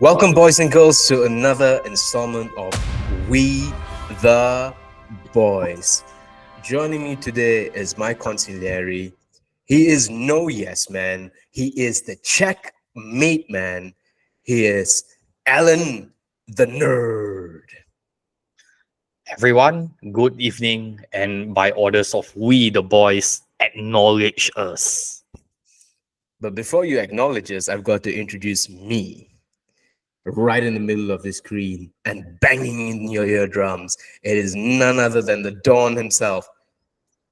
Welcome, boys and girls, to another installment of We the Boys. Joining me today is my consigliere. He is no yes man. He is the checkmate man. He is Alan the Nerd. Everyone, good evening, and by orders of we the boys, acknowledge us. But before you acknowledge us, I've got to introduce me. Right in the middle of the screen and banging in your eardrums. It is none other than the Don himself,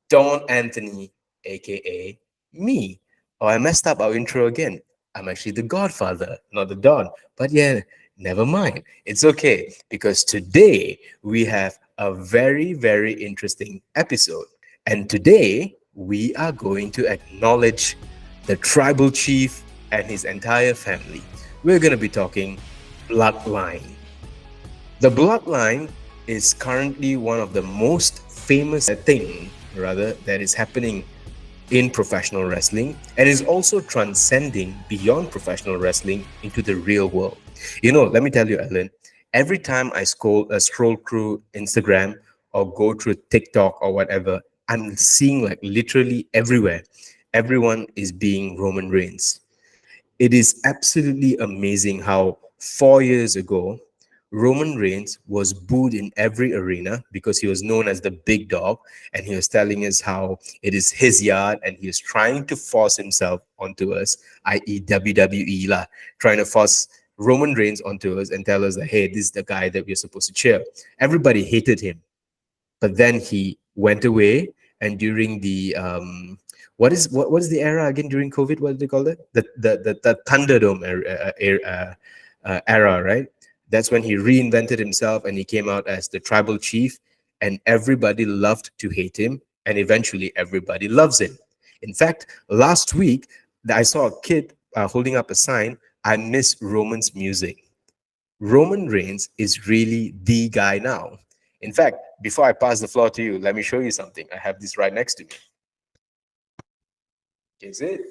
Don Anthony, aka me. Oh, I messed up our intro again. I'm actually the Godfather, not the Don. But yeah, never mind. It's okay because today we have a very, very interesting episode. And today we are going to acknowledge the tribal chief and his entire family. We're going to be talking Bloodline. The Bloodline is currently one of the most famous thing that is happening in professional wrestling and is also transcending beyond professional wrestling into the real world. Let me tell you, Alan, every time I scroll through Instagram or go through TikTok or whatever, I'm seeing like literally everywhere, everyone is being Roman Reigns. It is absolutely amazing how 4 years ago, Roman Reigns was booed in every arena because he was known as the big dog, and he was telling us how it is his yard and he is trying to force himself onto us, i.e., WWE, trying to force Roman Reigns onto us and tell us that, hey, this is the guy that we're supposed to cheer. Everybody hated him. But then he went away, and during the what is the era again during COVID? What do they call it? The Thunderdome era, right? That's when he reinvented himself and he came out as the tribal chief, and everybody loved to hate him, and eventually everybody loves him. In fact, last week I saw a kid holding up a sign, "I miss Roman's music." Roman Reigns is really the guy now. In fact, before I pass the floor to you, let me show you something. I have this right next to me. Is it?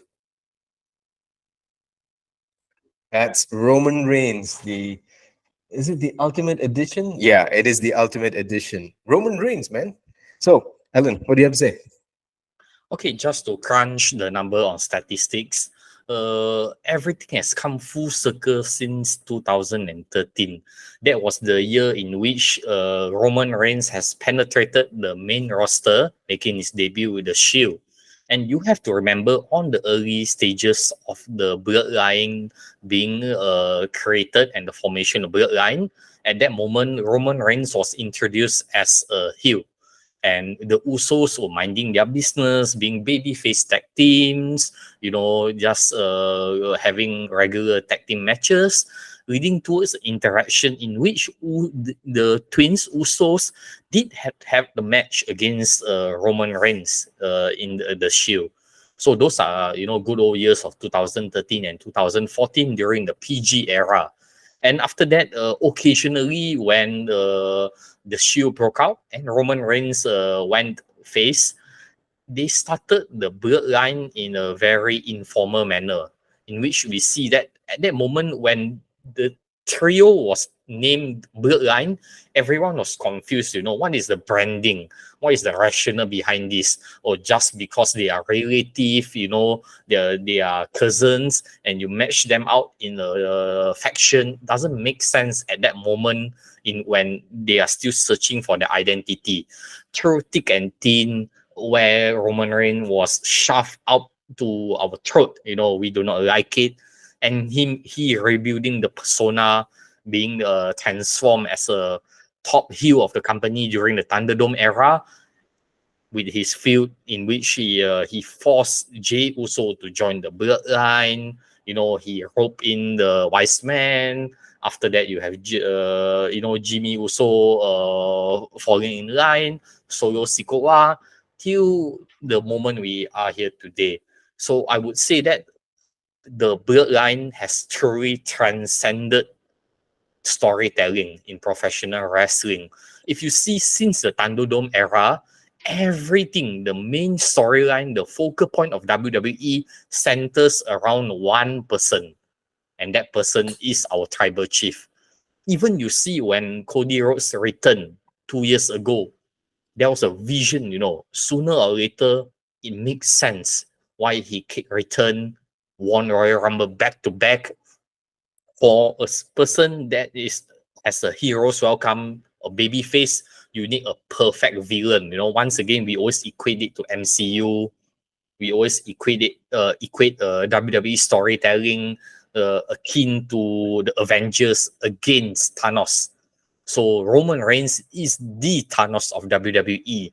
That's Roman Reigns. Is it the Ultimate Edition? Yeah, it is the Ultimate Edition. Roman Reigns, man. So, Alan, what do you have to say? Okay, just to crunch the number on statistics, everything has come full circle since 2013. That was the year in which Roman Reigns has penetrated the main roster, making his debut with the Shield. And you have to remember on the early stages of the Bloodline being created and the formation of Bloodline, at that moment, Roman Reigns was introduced as a heel. And the Usos were minding their business, being babyface tag teams, just having regular tag team matches, leading towards an interaction in which the twins Usos did have the match against Roman Reigns in the Shield. So those are, good old years of 2013 and 2014 during the PG era. And after that, occasionally when the Shield broke out and Roman Reigns went face, they started the Bloodline in a very informal manner, in which we see that at that moment when the trio was named Bloodline, everyone was confused. What is the branding? What is the rationale behind this? Or just because they are relative, they are cousins, and you match them out in a faction doesn't make sense at that moment when they are still searching for their identity. Through thick and thin, where Roman Reigns was shoved out to our throat, we do not like it, and he rebuilding the persona, being transformed as a top heel of the company during the Thunderdome era, with his feud in which he forced Jey Uso to join the Bloodline. He roped in the Wise Man. After that, you have Jimmy Uso falling in line, Solo Sikoa, till the moment we are here today. So I would say that the Bloodline has truly transcended storytelling in professional wrestling. If you see since the Thunderdome era, everything, the main storyline, the focal point of WWE centers around one person. and that person is our tribal chief. Even you see when Cody Rhodes returned 2 years ago, there was a vision, sooner or later, it makes sense why he returned, won Royal Rumble back to back. For a person that is as a hero's welcome, a baby face, you need a perfect villain. Once again, we always equate it to MCU. We always equate WWE storytelling akin to the Avengers against Thanos. So Roman Reigns is the Thanos of WWE.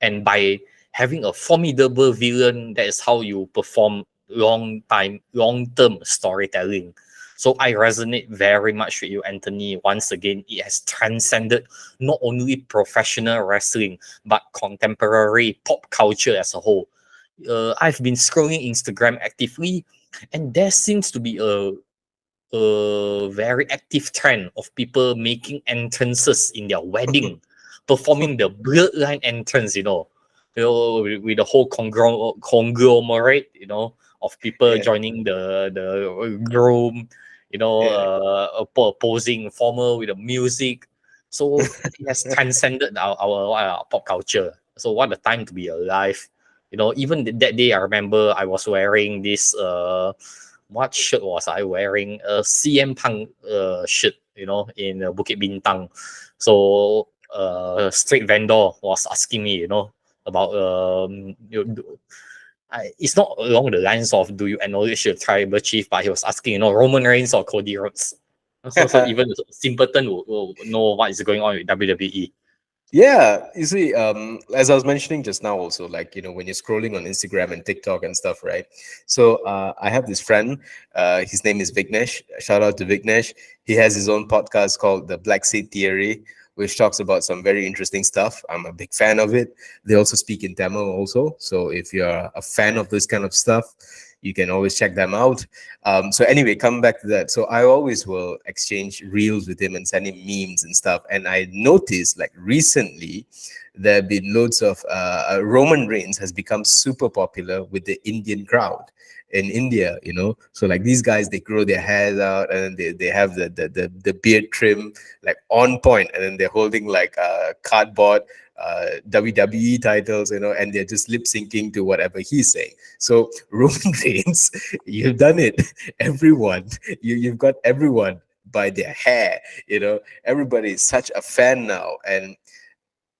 And by having a formidable villain, that is how you perform long-term storytelling. So I resonate very much with you, Anthony. Once again, it has transcended not only professional wrestling, but contemporary pop culture as a whole. I've been scrolling Instagram actively, and there seems to be a very active trend of people making entrances in their wedding, performing the bloodline entrance, with the whole conglomerate, of people Yeah. joining the groom, Yeah. posing formal with the music. So it has transcended our pop culture. So what a time to be alive. Even that day, I remember I was wearing this what shirt was I wearing? A CM Punk shirt, in Bukit Bintang. So street vendor was asking me, about it's not along the lines of do you acknowledge your tribal chief, but he was asking, Roman Reigns or Cody Rhodes. So even the simpleton will know what is going on with WWE. Yeah, you see, as I was mentioning just now, also, like, when you're scrolling on Instagram and TikTok and stuff, right? So I have this friend, his name is Vignesh. Shout out to Vignesh. He has his own podcast called The Black Seed Theory, which talks about some very interesting stuff. I'm a big fan of it. They also speak in Tamil also. So if you're a fan of this kind of stuff, you can always check them out. So anyway, coming back to that. So I always will exchange reels with him and send him memes and stuff. And I noticed, like, recently, there have been loads of Roman Reigns has become super popular with the Indian crowd in India, So like these guys, they grow their hairs out and they have the beard trim like on point, and then they're holding like cardboard WWE titles, and they're just lip syncing to whatever he's saying. So Roman Reigns, you've done it. Everyone, you've got everyone by their hair. Everybody is such a fan now, and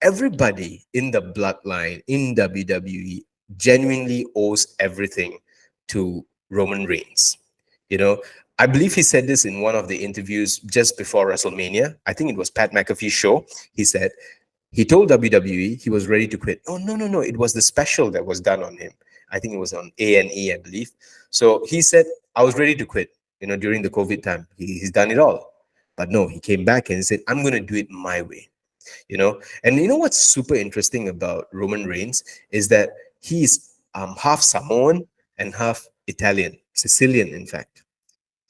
everybody in the bloodline in WWE genuinely owes everything to Roman Reigns. I believe he said this in one of the interviews just before WrestleMania. I think it was Pat McAfee's show. He said he told WWE he was ready to quit. Oh, no, no, no. It was the special that was done on him. I think it was on A&E, I believe. So he said, I was ready to quit, during the COVID time. He's done it all. But no, he came back and he said, I'm going to do it my way. And what's super interesting about Roman Reigns is that he's half Samoan and half Italian, Sicilian, in fact.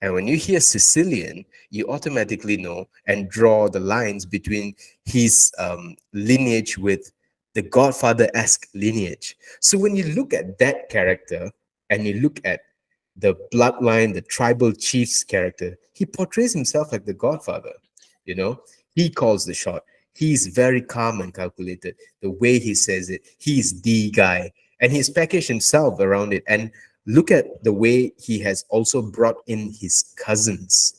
And when you hear Sicilian, you automatically know and draw the lines between his lineage with the Godfather-esque lineage. So when you look at that character and you look at the bloodline, the tribal chief's character, he portrays himself like the Godfather. He calls the shot. He's very calm and calculated. The way he says it, he's the guy. And he's packaged himself around it. And look at the way he has also brought in his cousins.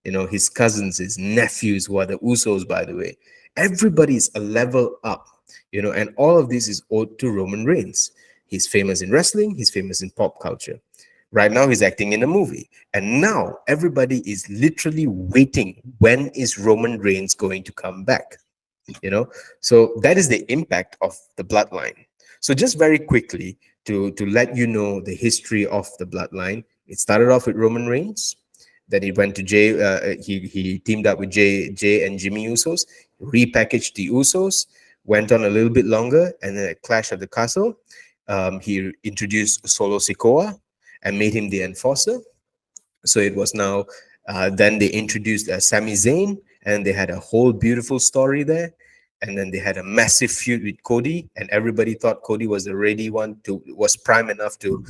His cousins, his nephews, who are the Usos, by the way. Everybody's a level up, and all of this is owed to Roman Reigns. He's famous in wrestling, he's famous in pop culture. Right now, he's acting in a movie. And now everybody is literally waiting. When is Roman Reigns going to come back? So that is the impact of the bloodline. So just very quickly to let you know the history of the bloodline. It started off with Roman Reigns. Then he went to Jay. He teamed up with Jay and Jimmy Usos, repackaged the Usos, went on a little bit longer, and then at Clash at the Castle, he introduced Solo Sikoa and made him the enforcer. So it was now. Then they introduced Sami Zayn, and they had a whole beautiful story there. And then they had a massive feud with Cody, and everybody thought Cody was was prime enough to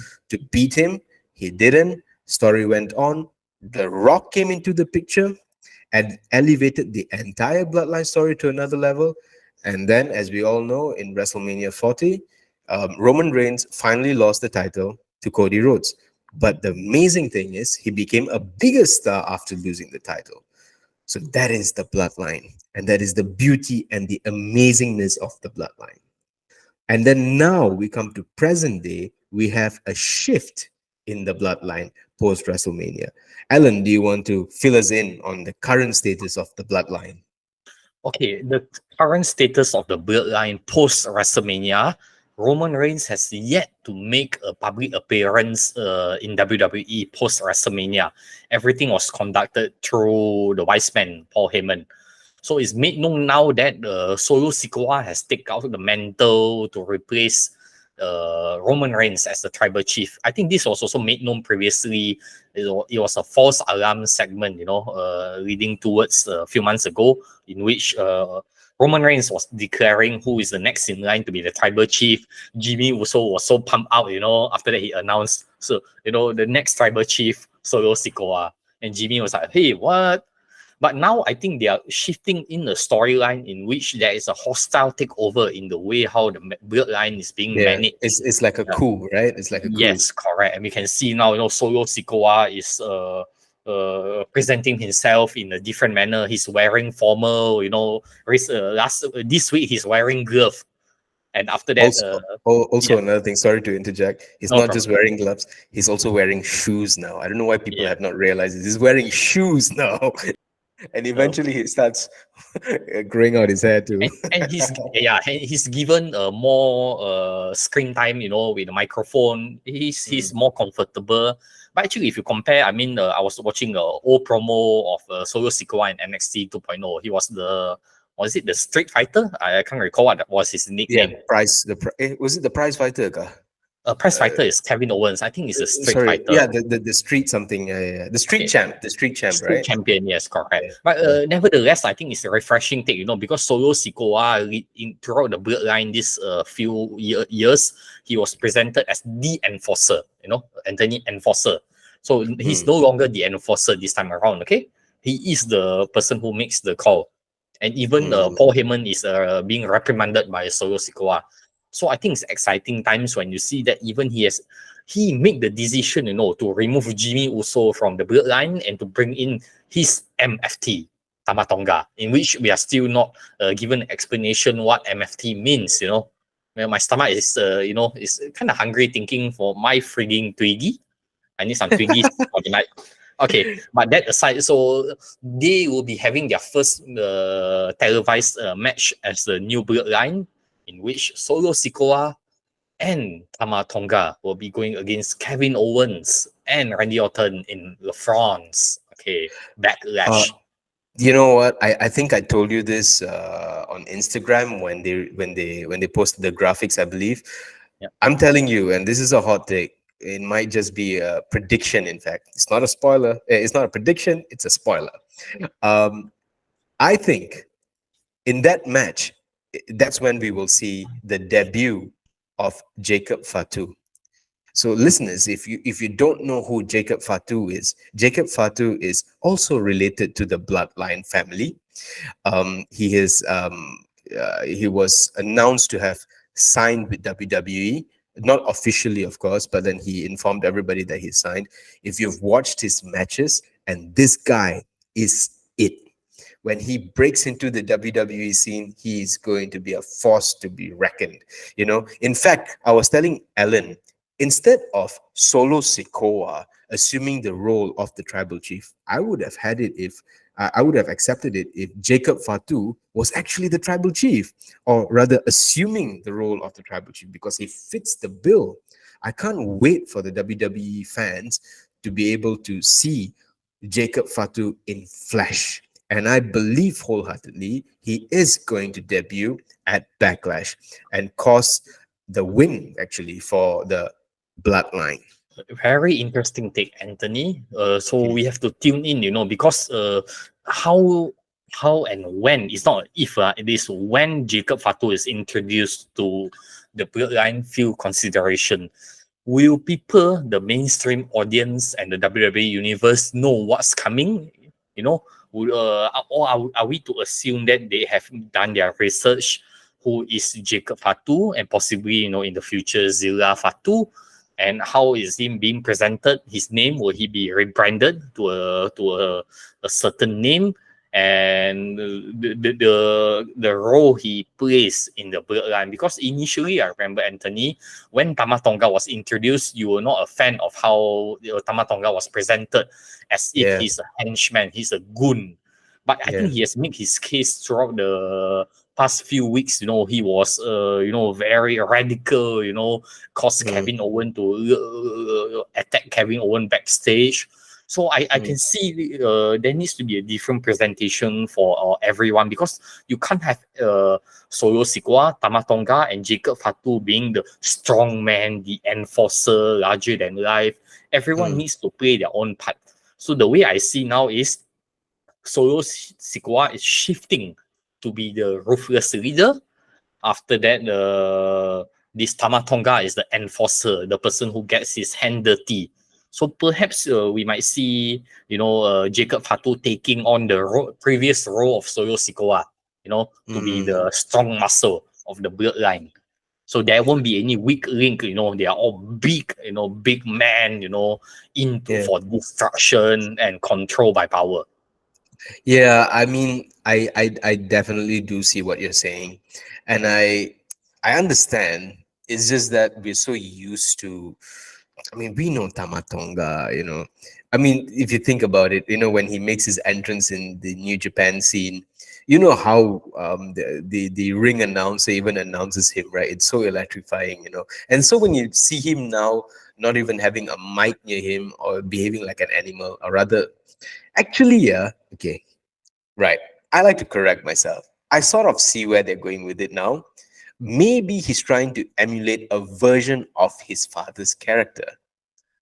beat him. He didn't. Story went on. The Rock came into the picture and elevated the entire Bloodline story to another level. And then, as we all know, in WrestleMania 40, Roman Reigns finally lost the title to Cody Rhodes. But the amazing thing is, he became a bigger star after losing the title. So that is the Bloodline, and that is the beauty and the amazingness of the Bloodline. And then now we come to present day, we have a shift in the Bloodline post WrestleMania. Alan, do you want to fill us in on the current status of the Bloodline? Okay, the current status of the Bloodline post WrestleMania, Roman Reigns has yet to make a public appearance in WWE post WrestleMania. Everything was conducted through the wise man, Paul Heyman. So it's made known now that Solo Sikoa has taken out the mantle to replace Roman Reigns as the tribal chief. I think this was also made known previously. It was a false alarm segment, leading towards a few months ago, in which Roman Reigns was declaring who is the next in line to be the tribal chief. Jimmy Uso was so pumped out, after that he announced, so, the next tribal chief, Solo Sikoa. And Jimmy was like, hey, what? But now I think they are shifting in the storyline in which there is a hostile takeover in the way how the Bloodline is being managed. It's like a coup, right? It's like a coup. Yes, correct. And we can see now, Solo Sikoa is presenting himself in a different manner. He's wearing formal, this week he's wearing glove. And after that, also another thing, sorry to interject, he's No not problem. just wearing gloves, he's also wearing shoes now. I don't know why people have not realized this. He's wearing shoes now. And eventually he starts growing out his hair too. and he's given more screen time, with the microphone. He's more comfortable. But actually, if you compare, I mean, I was watching an old promo of Solo Sikoa in NXT 2.0. He was was it the Street Fighter? I can't recall what that was his nickname. Was it the prize fighter? Prize fighter is Kevin Owens. I think it's a Street Sorry, Fighter. yeah, the street something, the street champ, Street right? champion, yes, correct. Yeah. But nevertheless, I think it's a refreshing take, because Solo Sikoa throughout the Bloodline this few years, he was presented as the enforcer, Anthony Enforcer. So he's no longer the enforcer this time around, okay? He is the person who makes the call. And even Paul Heyman is being reprimanded by Solo Sikoa. So I think it's exciting times when you see that even he made the decision, to remove Jimmy Uso from the Bloodline and to bring in his MFT, Tama Tonga, in which we are still not given an explanation what MFT means, My stomach is, is kind of hungry thinking for my frigging Twiggy. I need some Twiggies for tonight. Okay, but that aside, so they will be having their first televised match as the new Bloodline, in which Solo Sikoa and Tama Tonga will be going against Kevin Owens and Randy Orton in La France. Okay, Backlash. You know what? I think I told you this on Instagram when they posted the graphics, I believe. Yep. I'm telling you, and this is a hot take. It might just be a prediction. In fact, it's not a spoiler. It's not a prediction. It's a spoiler. I think in that match, that's when we will see the debut of Jacob Fatu. So listeners, if you don't know who Jacob Fatu is also related to the Bloodline family. He was announced to have signed with WWE, not officially, of course, but then he informed everybody that he signed. If you've watched his matches, and this guy is it. When he breaks into the WWE scene, he is going to be a force to be reckoned. In fact, I was telling Alan, instead of Solo Sikoa assuming the role of the tribal chief, I would have accepted it if Jacob Fatu was actually the tribal chief, or rather assuming the role of the tribal chief, because he fits the bill. I can't wait for the WWE fans to be able to see Jacob Fatu in flesh. And I believe wholeheartedly he is going to debut at Backlash and cause the win, actually, for the Bloodline. Very interesting take, Anthony. So we have to tune in, because how and when, it's not if, it is when Jacob Fatu is introduced to the Bloodline field consideration. will people, the mainstream audience and the WWE universe know what's coming? You know, or are we to assume that they have done their research? Who is Jacob Fatu, and possibly, in the future, Zilla Fatu? And how is him being presented? His name, will he be rebranded to a certain name? And the role he plays in the bloodline, because initially I remember, Anthony, when Tamatonga was introduced, you were not a fan of how Tamatonga was presented, as if Yeah, he's a henchman, he's a goon. But I yeah, think he has made his case throughout the past few weeks. He was, very radical. Caused mm, Kevin Owen to attack Kevin Owen backstage. So I mm, can see there needs to be a different presentation for everyone, because you can't have Solo Sikoa, Tamatonga, and Jacob Fatu being the strong man, the enforcer, larger than life. Everyone mm, needs to play their own part. So the way I see now is Solo Sikoa is shifting to be the ruthless leader. After that, this Tamatonga is the enforcer, the person who gets his hand dirty. So perhaps we might see, Jacob Fatu taking on the previous role of Solo Sikoa, to be mm, the strong muscle of the bloodline. So there won't be any weak link. They are all big, big man, into yeah. for destruction and control by power. Yeah, I mean, I definitely do see what you're saying, and I understand. It's just that we're so used to. I mean, we know Tamatonga, I mean, if you think about it, when he makes his entrance in the New Japan scene, you know how the ring announcer even announces him, right? It's so electrifying. And so when you see him now, not even having a mic near him or behaving like an animal, or rather, actually, yeah, okay, right. I like to correct myself. I sort of see where they're going with it now. Maybe he's trying to emulate a version of his father's character,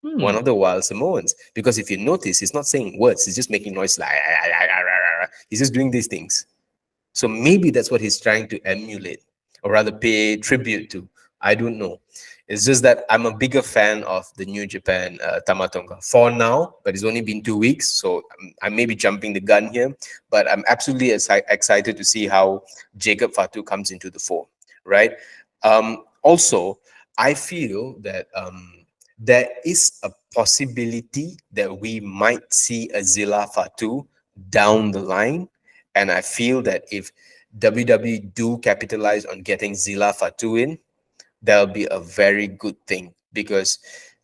one Hmm. of the wild Samoans. Because if you notice, he's not saying words, he's just making noise like he's just doing these things. So maybe that's what he's trying to emulate, or rather pay tribute to. I don't know. It's just that I'm a bigger fan of the New Japan Tamatonga for now, but it's only been 2 weeks, so I may be jumping the gun here. But I'm absolutely excited to see how Jacob Fatu comes into the fore, right? Also, I feel that there is a possibility that we might see a Zilla Fatu down the line. And I feel that if WWE do capitalize on getting Zilla Fatu in, that'll be a very good thing. Because,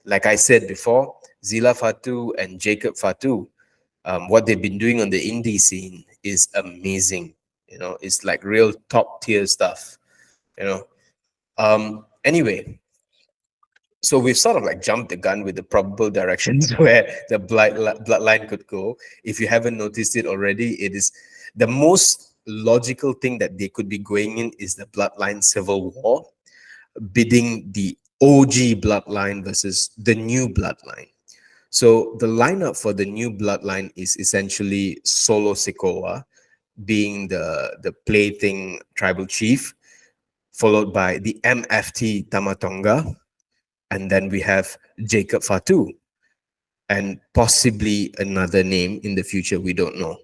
like I said before, Zilla Fatu and Jacob Fatu, what they've been doing on the indie scene is amazing. It's like real top tier stuff. You know. Anyway, so we've sort of like jumped the gun with the probable directions where the bloodline could go. If you haven't noticed it already, it is the most logical thing that they could be going in is the bloodline civil war, bidding the OG bloodline versus the new bloodline. So the lineup for the new bloodline is essentially Solo Sikoa being the plaything tribal chief, followed by the MFT Tamatonga, and then we have Jacob Fatu, and possibly another name in the future. We don't know.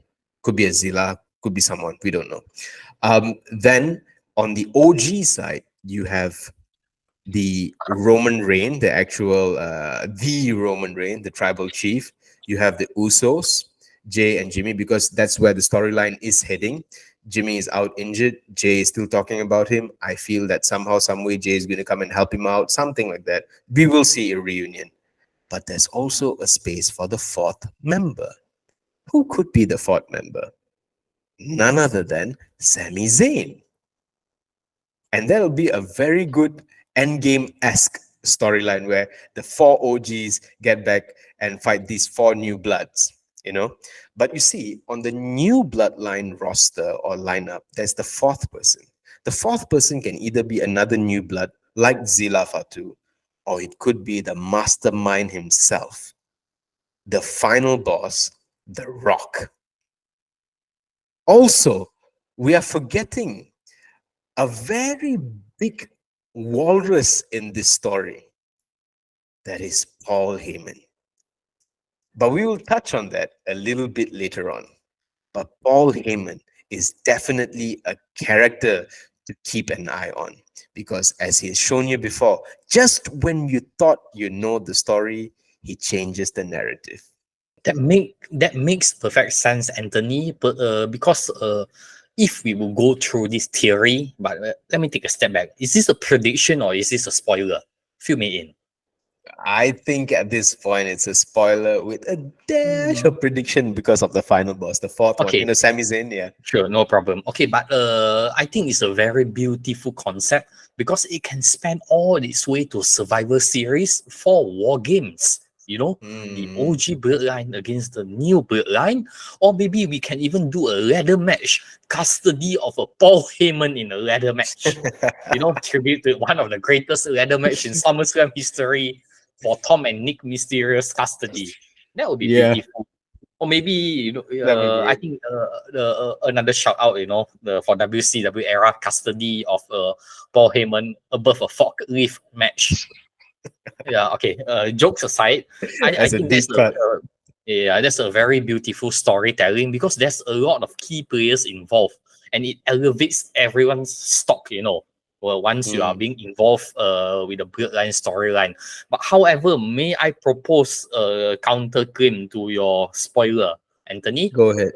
Could be a Zilla, could be someone. We don't know. Then on the OG side, you have the Roman Reign, the actual, the Roman Reign, the tribal chief. You have the Usos, Jay and Jimmy, because that's where the storyline is heading. Jimmy is out injured. Jay is still talking about him. I feel that somehow, some way, Jay is going to come and help him out, something like that. We will see a reunion. But there's also a space for the fourth member. Who could be the fourth member? None other than Sami Zayn. And that'll be a very good endgame-esque storyline where the four OGs get back and fight these four new bloods. But you see, on the new bloodline roster or lineup, there's the fourth person. The fourth person can either be another new blood like Zilla Fatu, or it could be the mastermind himself, the final boss, The Rock. Also, we are forgetting a very big walrus in this story. That is Paul Heyman. But we will touch on that a little bit later on. But Paul Heyman is definitely a character to keep an eye on because, as he has shown you before, just when you thought you know the story, he changes the narrative. That makes perfect sense, Anthony. But because if we will go through this theory, but let me take a step back. Is this a prediction or is this a spoiler? Fill me in. I think at this point it's a spoiler with a dash of prediction because of the final boss, the fourth one. Okay, Sami Zayn, yeah. sure, no problem. Okay, but I think it's a very beautiful concept because it can span all its way to Survivor Series for War Games. You know, the Mm. OG Bloodline against the new Bloodline, or maybe we can even do a ladder match, custody of a Paul Heyman in a ladder match. You know, tribute to one of the greatest ladder match in SummerSlam history for Tom and Nick Mysterio's custody. That would be Yeah, beautiful. Or maybe that'd be I great. think another shout out, for WCW era custody of Paul Heyman above a forklift match. Yeah, okay. Jokes aside, I As a think deep cut. that's a very beautiful storytelling because there's a lot of key players involved and it elevates everyone's stock. Well, once you are Mm. being involved with the Bloodline storyline. But however, may I propose a counterclaim to your spoiler, Anthony? Go ahead,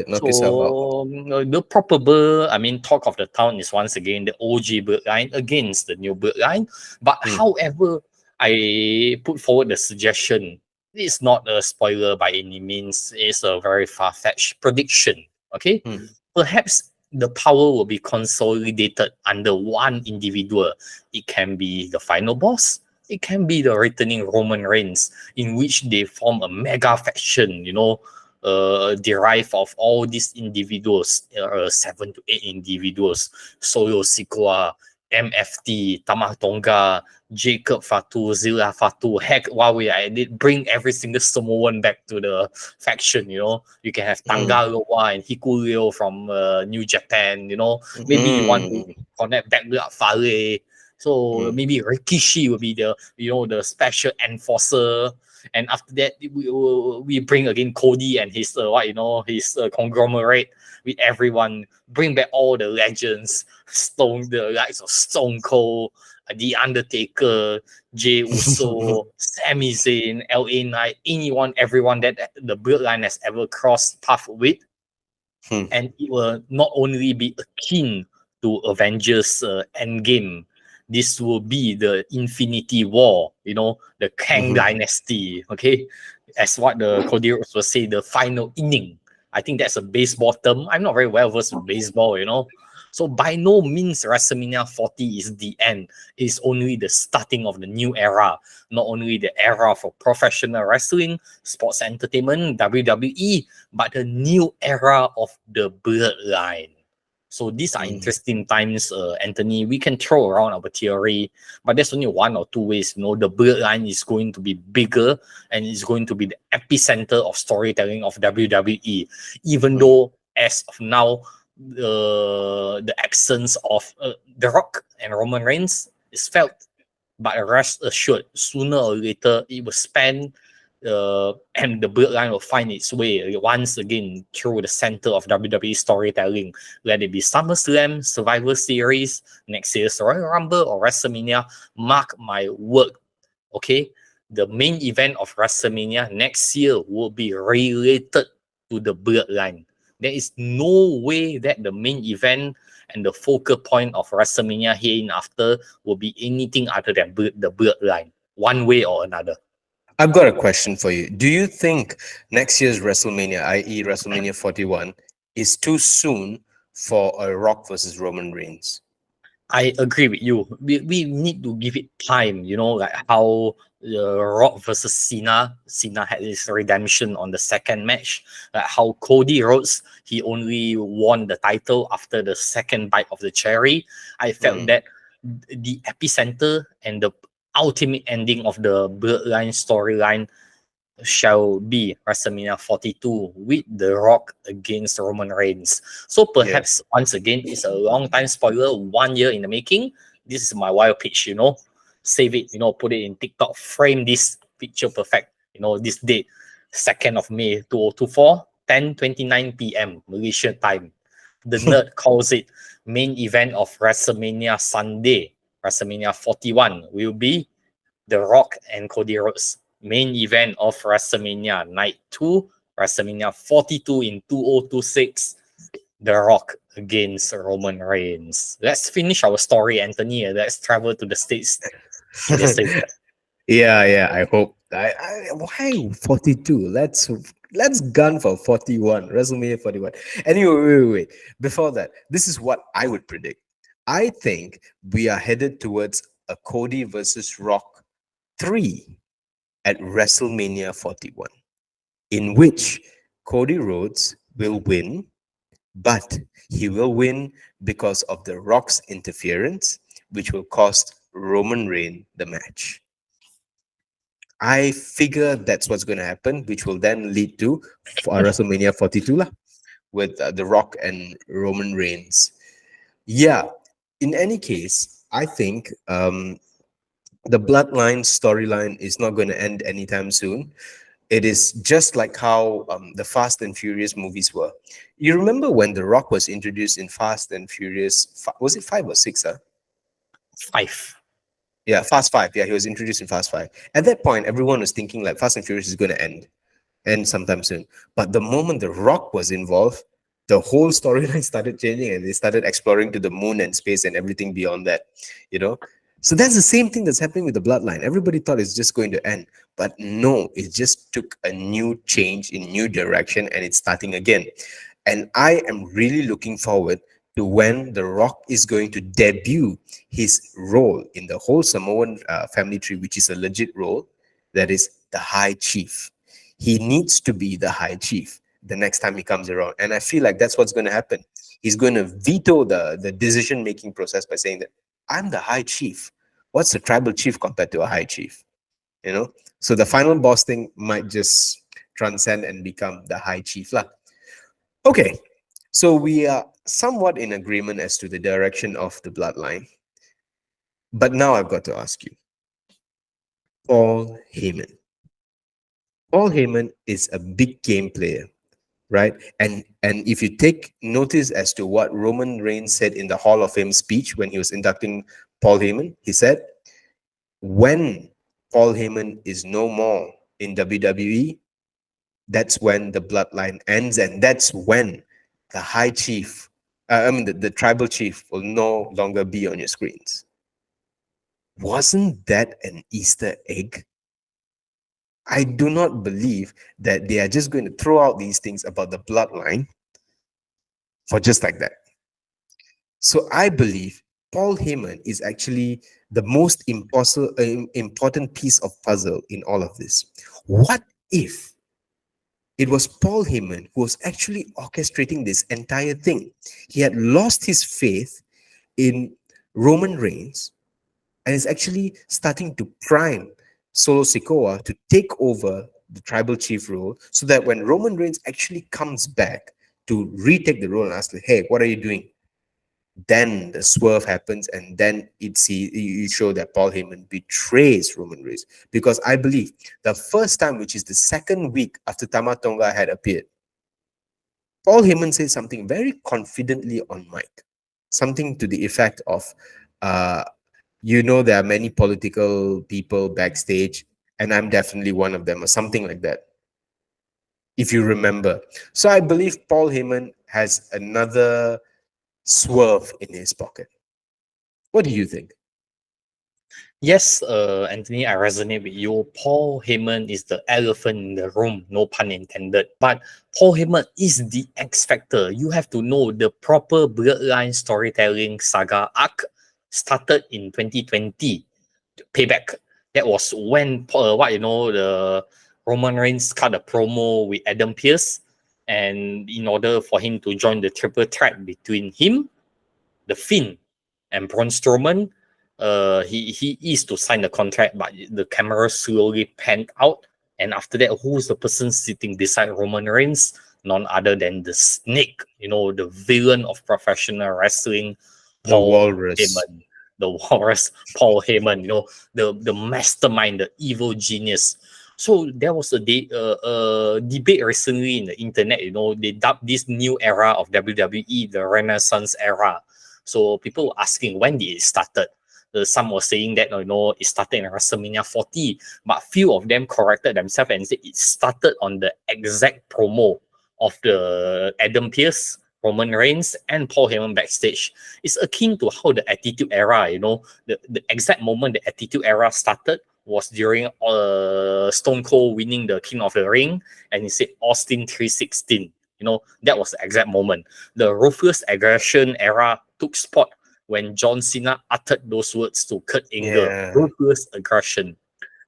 knock yourself out. So the probable, I mean, talk of the town is once again the OG Bloodline against the new Bloodline. But Mm. however, I put forward the suggestion. It's not a spoiler by any means. It's a very far-fetched prediction. Okay, Mm. perhaps the power will be consolidated under one individual. It can be the final boss. It can be the returning Roman Reigns, in which they form a mega faction. Derived of all these individuals, 7 to 8 individuals, Solo Sikoa, MFT, Tamah Tonga, Jacob Fatu, Zilla Fatu, heck, Huawei, I did bring every single Samoan back to the faction. You can have Mm. Tanga Loa and Hiku Leo from New Japan. Maybe you want to Mm. connect back with Fale. So Mm. maybe Rikishi will be the special enforcer, and after that we bring again Cody and his his conglomerate with everyone, bring back all the legends, the likes of Stone Cold, the Undertaker, Jey Uso, Sami Zayn, LA Knight, everyone that the Bloodline has ever crossed path with, Hmm. and it will not only be akin to Avengers Endgame. This will be the Infinity War, the Kang Mhm. Dynasty, okay? As what the Cody Rhodes will say, the final inning. I think that's a baseball term. I'm not very well versed with baseball. So by no means WrestleMania 40 is the end. It's only the starting of the new era. Not only the era for professional wrestling, sports entertainment, WWE, but the new era of the Bloodline. So these are Mm. interesting times, Anthony. We can throw around our theory, but there's only one or two ways. The Bloodline is going to be bigger and it's going to be the epicenter of storytelling of WWE. Even Mm. though, as of now, the accents of The Rock and Roman Reigns is felt, but rest assured, sooner or later it will span, and the Bloodline will find its way once again through the center of WWE storytelling. Let it be SummerSlam, Survivor Series, next year's Royal Rumble, or WrestleMania. Mark my word, okay? The main event of WrestleMania next year will be related to the Bloodline. There is no way that the main event and the focal point of WrestleMania hereafter will be anything other than the Bloodline, one way or another. I've got a question for you. Do you think next year's WrestleMania, i.e., WrestleMania 41, is too soon for a Rock versus Roman Reigns? I agree with you. We need to give it time, like how Rock versus Cena. Cena had his redemption on the second match. Like how Cody Rhodes, he only won the title after the second bite of the cherry. I felt Mm. that the epicenter and the ultimate ending of the Bloodline storyline shall be WrestleMania 42 with The Rock against Roman Reigns. So Yeah. perhaps once again, it's a long time spoiler, 1 year in the making. This is my wild pitch. save it, put it in TikTok, frame this picture perfect, this date, 2nd of May 2024, 10:29 p.m. Malaysia time. The nerd calls it main event of WrestleMania Sunday. WrestleMania 41 will be The Rock and Cody Rhodes. Main event of WrestleMania Night 2, WrestleMania 42 in 2026. The Rock against Roman Reigns. Let's finish our story, Anthony. Let's travel to the States. What do you say? Yeah, I hope. Why 42? Let's gun for 41. WrestleMania 41. Anyway, wait. Before that, this is what I would predict. I think we are headed towards a Cody versus Rock 3 at WrestleMania 41, in which Cody Rhodes will win, but he will win because of the Rock's interference, which will cost Roman Reigns the match. I figure that's what's going to happen, which will then lead to WrestleMania 42 lah, with The Rock and Roman Reigns. Yeah, in any case, I think the Bloodline storyline is not going to end anytime soon. It is just like how the Fast and Furious movies were. You remember when The Rock was introduced in Fast and Furious? Was it 5 or 6? 5. Yeah, Fast 5. Yeah, he was introduced in Fast 5. At that point, everyone was thinking like Fast and Furious is going to end sometime soon. But the moment The Rock was involved, the whole storyline started changing and they started exploring to the moon and space and everything beyond that, So that's the same thing that's happening with the Bloodline. Everybody thought it's just going to end, but no, it just took a new change in new direction and it's starting again. And I am really looking forward to when The Rock is going to debut his role in the whole Samoan family tree, which is a legit role, that is the High Chief. He needs to be the High Chief the next time he comes around. And I feel like that's what's going to happen. He's going to veto the decision-making process by saying that, I'm the High Chief. What's a tribal chief compared to a High Chief? So the final boss thing might just transcend and become the High Chief lah. Okay, so we are somewhat in agreement as to the direction of the Bloodline. But now I've got to ask you, Paul Heyman. Paul Heyman is a big game player, right? And if you take notice as to what Roman Reigns said in the Hall of Fame speech when he was inducting Paul Heyman, he said, when Paul Heyman is no more in WWE, that's when the Bloodline ends, and that's when the High Chief, the tribal chief will no longer be on your screens. Wasn't that an Easter egg? I do not believe that they are just going to throw out these things about the Bloodline for just like that. So I believe Paul Heyman is actually the most important piece of puzzle in all of this. What if it was Paul Heyman who was actually orchestrating this entire thing? He had lost his faith in Roman Reigns and is actually starting to prime Solo Sikoa to take over the tribal chief role, so that when Roman Reigns actually comes back to retake the role and ask, hey, what are you doing? Then the swerve happens, and then you show that Paul Heyman betrays Roman Reigns. Because I believe the first time, which is the second week after Tama Tonga had appeared, Paul Heyman said something very confidently on mic, something to the effect of, there are many political people backstage, and I'm definitely one of them, or something like that, if you remember. So I believe Paul Heyman has another swerve in his pocket. What do you think? Yes, Anthony, I resonate with you. Paul Heyman is the elephant in the room, no pun intended. But Paul Heyman is the X factor. You have to know the proper Bloodline storytelling saga arc started in 2020. Payback. That was when the Roman Reigns cut a promo with Adam Pearce, and in order for him to join the triple threat between him, the Finn, and Braun Strowman, he is to sign the contract, but the camera slowly panned out, and after that, who's the person sitting beside Roman Reigns? None other than the Snake, the villain of professional wrestling, The Paul Walrus. Heyman. the walrus Paul Heyman, the mastermind, the evil genius. So there was a debate recently in the internet. They dubbed this new era of WWE the Renaissance era. So people were asking, when did it started? Some were saying that it started in WrestleMania 40, but few of them corrected themselves and said it started on the exact promo of the Adam Pearce, Roman Reigns, and Paul Heyman backstage. It's akin to how the Attitude Era, the exact moment the Attitude Era started was during Stone Cold winning the King of the Ring, and he said Austin 316. That was the exact moment. The Ruthless Aggression Era took spot when John Cena uttered those words to Kurt Angle, Yeah. ruthless aggression.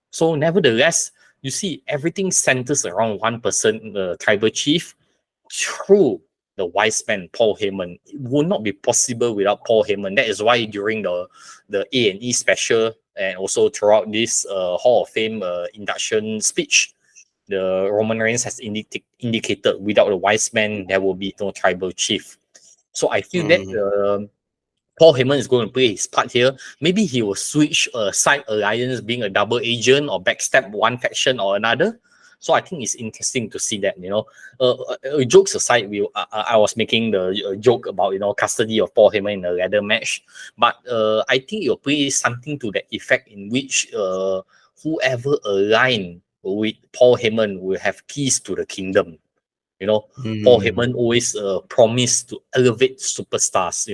So nevertheless, you see, everything centers around one person, the tribal chief, through the wise man, Paul Heyman. It would not be possible without Paul Heyman. That is why during the A&E special and also throughout this Hall of Fame induction speech, the Roman Reigns has indicated without the wise man, there will be no tribal chief. So I feel that Paul Heyman is going to play his part here. Maybe he will switch side alliance, being a double agent or backstab one faction or another. So I think it's interesting to see that. Jokes aside, I was making the joke about custody of Paul Heyman in a ladder match, but I think it'll play something to that effect in which whoever align with Paul Heyman will have keys to the kingdom. Paul Heyman always promised to elevate superstars.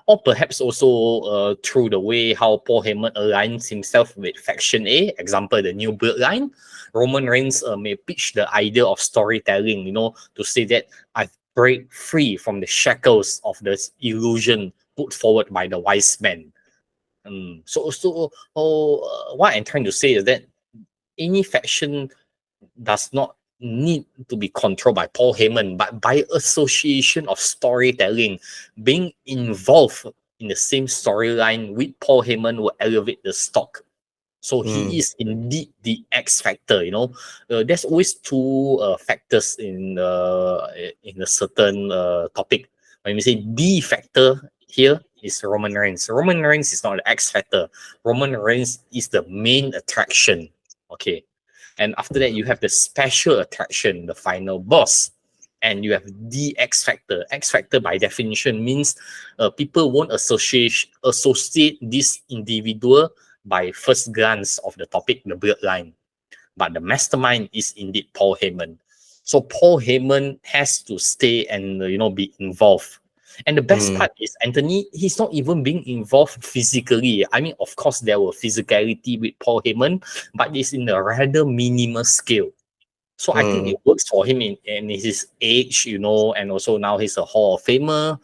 Or perhaps also through the way how Paul Heyman aligns himself with Faction A, example, the new Bloodline. Roman Reigns may pitch the idea of storytelling, to say that I've break free from the shackles of this illusion put forward by the wise man. What I'm trying to say is that any faction does not need to be controlled by Paul Heyman, but by association of storytelling, being involved in the same storyline with Paul Heyman will elevate the stock. So he is indeed the X factor. There's always two factors in a certain topic. When we say the factor here is Roman Reigns. Roman Reigns is not the X factor. Roman Reigns is the main attraction. Okay. And after that, you have the special attraction, the final boss. And you have the X factor. X factor, by definition, means people won't associate this individual by first glance of the topic, the bloodline. But the mastermind is indeed Paul Heyman. So Paul Heyman has to stay and be involved. And the best part is, Anthony, he's not even being involved physically. I mean, of course, there were physicality with Paul Heyman, but it's in a rather minimal scale. So I think it works for him in his age, and also now he's a Hall of Famer.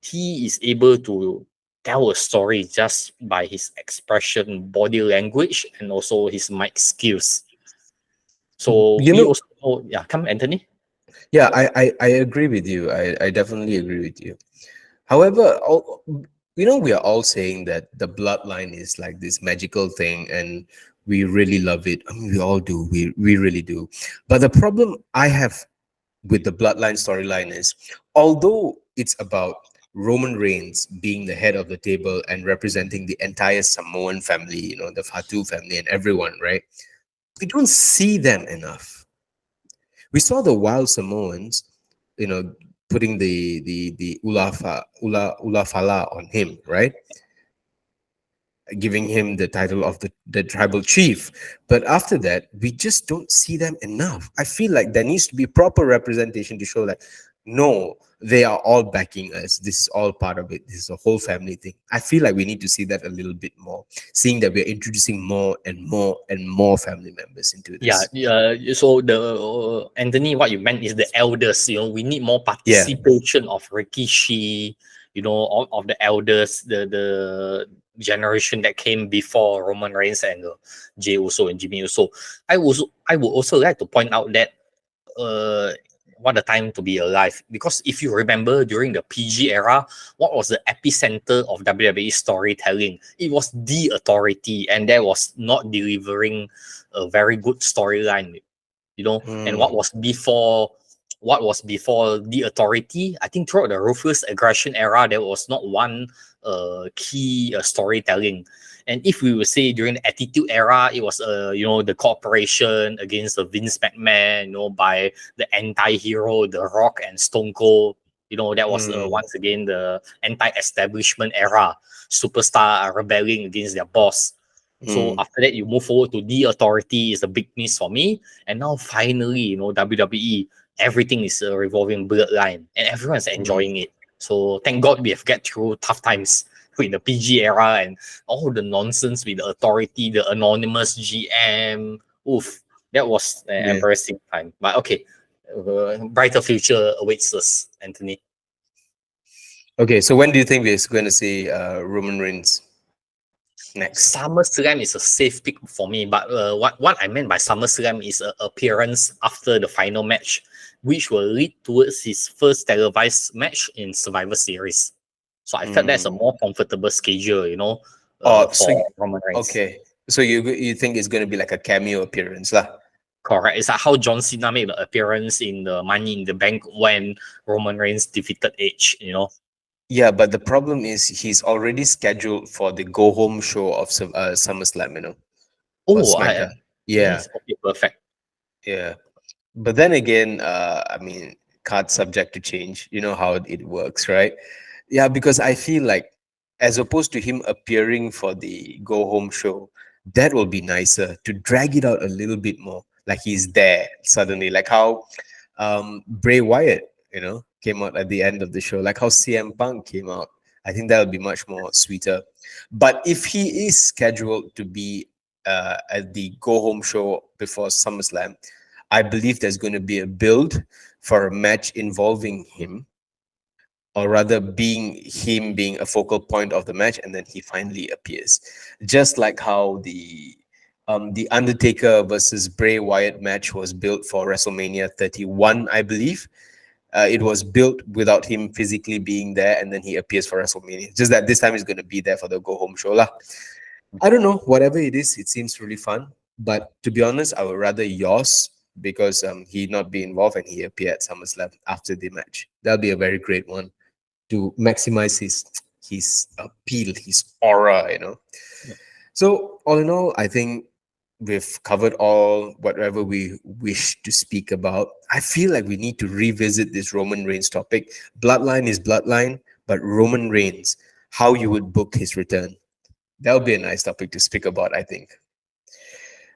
He is able to tell a story just by his expression, body language, and also his mic skills. So come, Anthony. Yeah, I agree with you. I definitely agree with you. However, we are all saying that the bloodline is like this magical thing and we really love it. I mean, we all do. We really do. But the problem I have with the bloodline storyline is, although it's about Roman Reigns being the head of the table and representing the entire Samoan family, the Fatu family and everyone, right? We don't see them enough. We saw the wild Samoans, putting the Ulafala on him, right? Giving him the title of the tribal chief. But after that, we just don't see them enough. I feel like there needs to be proper representation to show that, no, they are all backing us. This is all part of it. This is a whole family thing. I feel like we need to see that a little bit more, seeing that we're introducing more and more and more family members into this. Yeah. So the Anthony, what you meant is the elders. We need more participation of Rikishi. Of the elders, the generation that came before Roman Reigns and Jey Uso and Jimmy Uso. I would also like to point out that what a time to be alive, because if you remember during the PG era, what was the epicenter of WWE storytelling? It was The Authority, and that was not delivering a very good storyline, and what was before The Authority? I think throughout the Ruthless Aggression era, there was not one key storytelling. And if we would say during the Attitude Era, it was the cooperation against the Vince McMahon, by the anti-hero, The Rock and Stone Cold. That was once again the anti-establishment era. Superstar are rebelling against their boss. So after that, you move forward to The Authority is a big miss for me. And now finally, WWE, everything is revolving Bloodline and everyone's enjoying it. So thank God we have get through tough times with the PG era and all the nonsense with the Authority, the anonymous GM. Oof, that was an embarrassing time. But okay, brighter future awaits us, Anthony. Okay, so when do you think we're going to see Roman Reigns next? SummerSlam is a safe pick for me, but what I meant by SummerSlam is an appearance after the final match, which will lead towards his first televised match in Survivor Series. So I felt that's a more comfortable schedule, for Roman Reigns. Okay, so you think it's going to be like a cameo appearance, lah? Correct. It's like how John Cena made an appearance in the Money in the Bank when Roman Reigns defeated Edge. Yeah, but the problem is he's already scheduled for the go home show of SummerSlam, Oh, SmackDown. yes. Okay, perfect. Yeah. But then again, I mean, cards subject to change. You know how it works, right? Yeah, because I feel like as opposed to him appearing for the go home show, that will be nicer to drag it out a little bit more. Like he's there suddenly, like how Bray Wyatt, came out at the end of the show, like how CM Punk came out. I think that would be much more sweeter. But if he is scheduled to be at the go home show before SummerSlam, I believe there's going to be a build for a match involving him, or rather being a focal point of the match, and then he finally appears. Just like how the Undertaker versus Bray Wyatt match was built for WrestleMania 31, I believe. It was built without him physically being there, and then he appears for WrestleMania. Just that this time he's going to be there for the go-home show. Lah. I don't know. Whatever it is, it seems really fun. But to be honest, I would rather yours, because he not be involved and he appear at SummerSlam after the match. That'll be a very great one to maximize his appeal, his aura, Yeah. So all in all, I think we've covered all whatever we wish to speak about. I feel like we need to revisit this Roman Reigns topic. Bloodline is bloodline, but Roman Reigns, how you would book his return. That would be a nice topic to speak about, I think.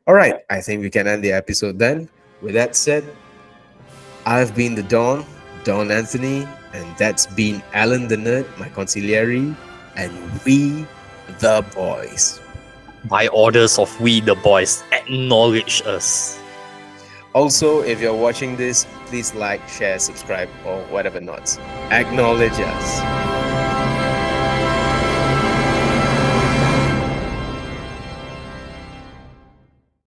All right, I think we can end the episode then. With that said, I've been the Don Anthony, and that's been Alan the Nerd, my consigliere, and we the boys. By orders of we the boys, acknowledge us. Also, if you're watching this, please like, share, subscribe, or whatever not. Acknowledge us.